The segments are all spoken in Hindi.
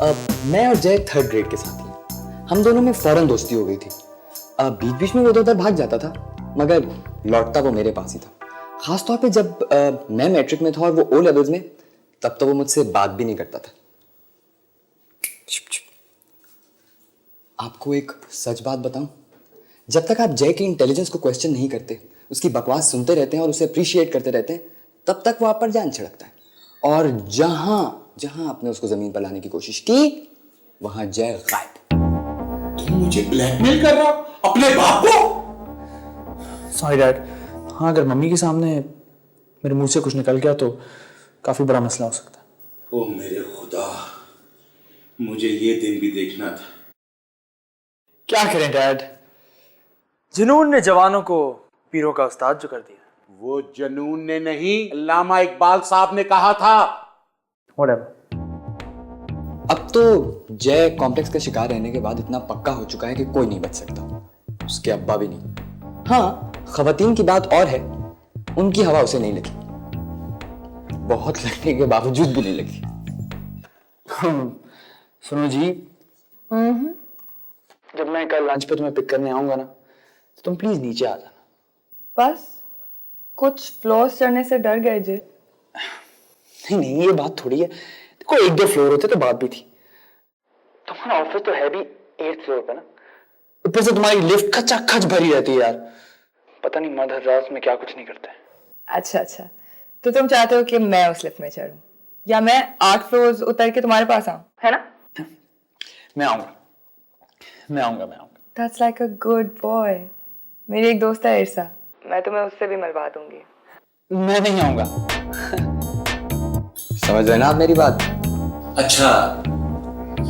मैं और जय थर्ड ग्रेड के साथ थे। हम दोनों में फौरन दोस्ती हो गई थी। बीच बीच में वो उधर भाग जाता था, मगर लौटता वो मेरे पास ही था। खासतौर पे जब मैं मैट्रिक में था और वो ओ लेवल्स में, तब तो वो मुझसे बात भी नहीं करता था। आपको एक सच बात बताऊं, जब तक आप जय की इंटेलिजेंस को क्वेश्चन नहीं करते, उसकी बकवास सुनते रहते हैं और उसे अप्रिशिएट करते रहते हैं, तब तक वो आप पर जान छिड़कता है। और जहां जहां आपने उसको जमीन पर लाने की कोशिश की, वहां जय गायब। तुम मुझे ब्लैकमेल कर रहा हो अपने बाप को? Sorry dad. हाँ, अगर मम्मी के सामने मेरे मुंह से कुछ निकल गया तो काफी बड़ा मसला हो सकता है। ओ मेरे खुदा, मुझे ये दिन भी देखना था। क्या करें डैड, जुनून ने जवानों को पीरों का उस्ताद जो कर दिया। वो जुनून ने नहीं, अल्लामा इकबाल साहब ने कहा था। Whatever. अब तो जय कॉम्प्लेक्स का शिकार रहने के बाद इतना पक्का हो चुका है कि कोई नहीं बच सकता, उसके अब्बा भी नहीं। हाँ, खवातीन की बात और है, उनकी हवा उसे नहीं लगी, बहुत लगने के बावजूद भी नहीं लगी। सुनो जी, जब मैं कल लंच पे तुम्हें पिक करने आऊंगा ना, तो तुम प्लीज नीचे आ जाना। बस कुछ फ्लोर्स चढ़ने से डर गए जे? नहीं नहीं, ये बात थोड़ी है। देखो, एक दो फ्लोर होते तो बात भी थी। तुम्हारा ऑफिस तो है भी 8th फ्लोर पे ना, ऊपर से तुम्हारी लिफ्ट खचाखच भरी रहती है यार। पता नहीं मर्द हजरात में क्या कुछ नहीं करते। अच्छा अच्छा, तो तुम चाहते हो कि मैं उस लिफ्ट में चढ़ूं या मैं 8 फ्लोर्स उतर के तुम्हारे पास आऊं, है ना? मैं आऊंगा मैं आऊंगा मैं आऊंगा। That's like a good boy. मेरी एक दोस्त है इरसा, मैं तुम्हें उससे भी मिलवा दूंगी। मैं नहीं आऊंगा। समझ रहे ना आप मेरी बात? अच्छा,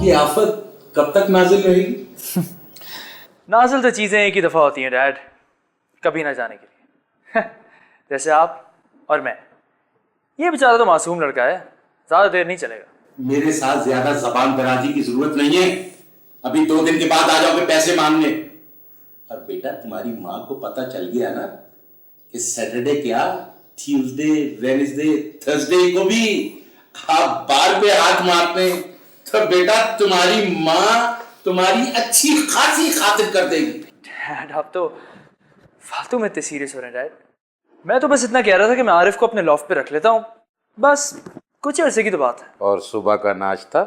ये आफत कब तक नाजिल रहेगी? नाज़िल तो चीजें एक ही दफा होती हैं डैड, कभी ना जाने के लिए। जैसे आप और मैं। ये बेचारा तो मासूम लड़का है, ज्यादा देर नहीं चलेगा। मेरे साथ ज्यादा जबान दराजी की जरूरत नहीं है। अभी 2 दिन के बाद आ जाओगे पैसे मांगने। और बेटा, तुम्हारी माँ को पता चल गया ना कि सैटरडे क्या, ट्यूसडे, वेडनेसडे, थर्सडे को भी आप बार पे हाथ मारते हैं, तो बेटा तुम्हारी माँ तुम्हारी अच्छी खासी खातिर कर देगी। डैड, आप तो फालतू में इतने सीरियस हो रहे हैं डैड। मैं तो बस इतना कह रहा था कि मैं आरिफ को अपने लॉफ्ट पे रख लेता हूँ, बस कुछ अरसे की तो बात है। और सुबह का नाश्ता?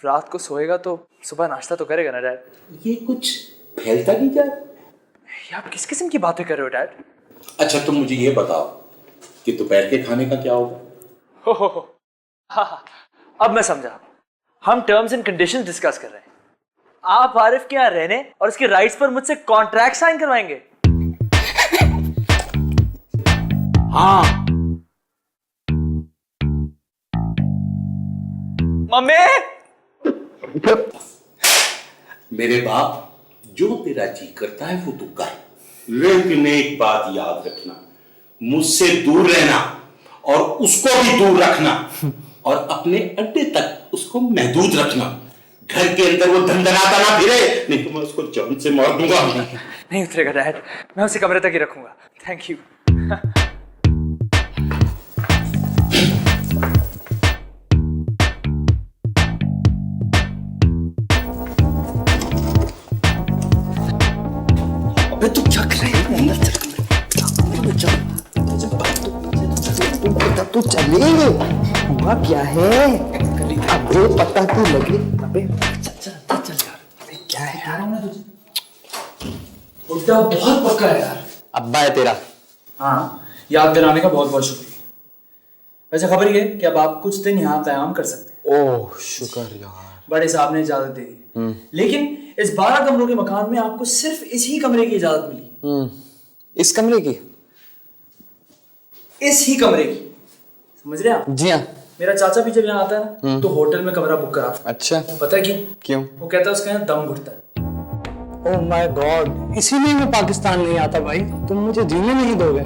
रात को सोएगा तो सुबह नाश्ता तो करेगा ना डैड। ये कुछ फैलता नहीं जा? ये आप किस किस्म की बातें कर रहे हो डैड? अच्छा, तुम मुझे ये बताओ कि दोपहर के खाने का क्या होगा? हो हाँ, अब मैं समझा। हम टर्म्स एंड कंडीशंस डिस्कस कर रहे हैं। आप आरिफ के यहाँ रहने और उसके राइट्स पर मुझसे कॉन्ट्रैक्ट साइन करवाएंगे? हाँ। मम्मी! मेरे बाप, जो तेरा जी करता है वो तू कर, लेकिन एक बात याद रखना, मुझसे दूर रहना और उसको भी दूर रखना, और अपने अड्डे तक उसको महदूद रखना। घर के अंदर वो धंधनाता ना फिरे, नहीं तो मैं उसको जान से मार दूंगा। नहीं उतरेगा डैड, मैं उसे कमरे तक ही रखूंगा। Thank you. अबे तू क्या कर रही है? अंदर चल, तू चले, हुआ क्या है? अबे पता तू लगे। अबे चल यार, अबे क्या है यार? बुड्ढा बहुत पक्का है यार। अब्बा है तेरा। हाँ, याद दिलाने का बहुत बहुत शुक्रिया। वैसे खबर ये कि अब आप कुछ दिन यहाँ क़याम कर सकते हैं। ओह शुक्र यार। बड़े साहब ने इजाजत दे दी, लेकिन इस 12 कमरों के मकान में आपको सिर्फ इसी कमरे की इजाजत मिली। इस कमरे की? इस ही कमरे की, समझ रहे हैं आप? जी हाँ। मेरा चाचा भी जब यहाँ आता है ना, तो होटल में कमरा बुक करा। अच्छा, पता है क्यों? क्यों? वो कहता है उसका यहाँ दम घुटता है। ओह माय गॉड, इसीलिए मैं पाकिस्तान नहीं आता भाई, तुम मुझे जीने नहीं दोगे।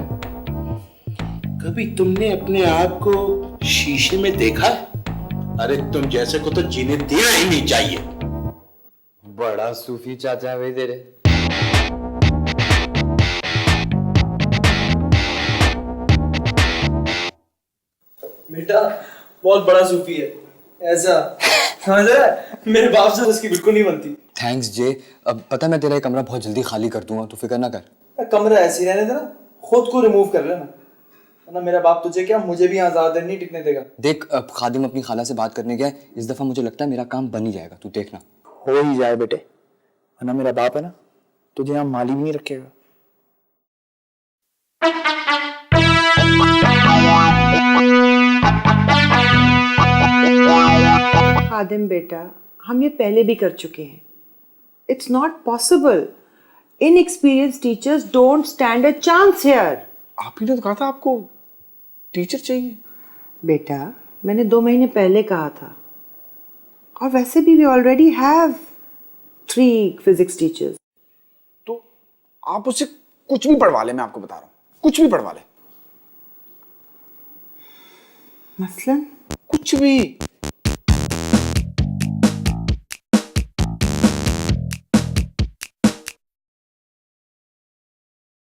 कभी तुमने अपने आप को शीशे में देखा है? अरे तुम जैसे को तो जीने देना ही नहीं चाहिए। बड़ा सूफी चाचा है भाई तेरे। बेटा बहुत बड़ा सूफी है ऐसा। समझ रहा है? मेरे बाप से उसकी बिल्कुल नहीं बनती। थैंक्स जे। अब पता है मैं तेरा ये कमरा बहुत जल्दी खाली कर दूंगा, तो फिक्र ना कर। कमरा ऐसे ही रहने देना, खुद को रिमूव कर लेना, वरना मेरा बाप तुझे क्या मुझे भी यहाँ ज्यादा देर नहीं टिकने देगा। देख, अब खादिम अपनी खाला से बात करने गया है, इस दफा मुझे लगता है मेरा काम बन ही जाएगा, तू देखना। हो ही जाए बेटे, वरना मेरा बाप है ना तुझे यहाँ माली भी नहीं रखेगा। खादिम बेटा, हम ये पहले भी कर चुके हैं। It's not possible. Inexperience teachers don't stand a chance here. आप ही ने तो कहा था आपको टीचर चाहिए। बेटा, मैंने 2 महीने पहले कहा था, और वैसे भी we already have 3 physics teachers. तो आप उससे कुछ भी पढ़वा ले, मैं आपको बता रहा हूँ, कुछ भी पढ़वा ले, मसलन कुछ भी।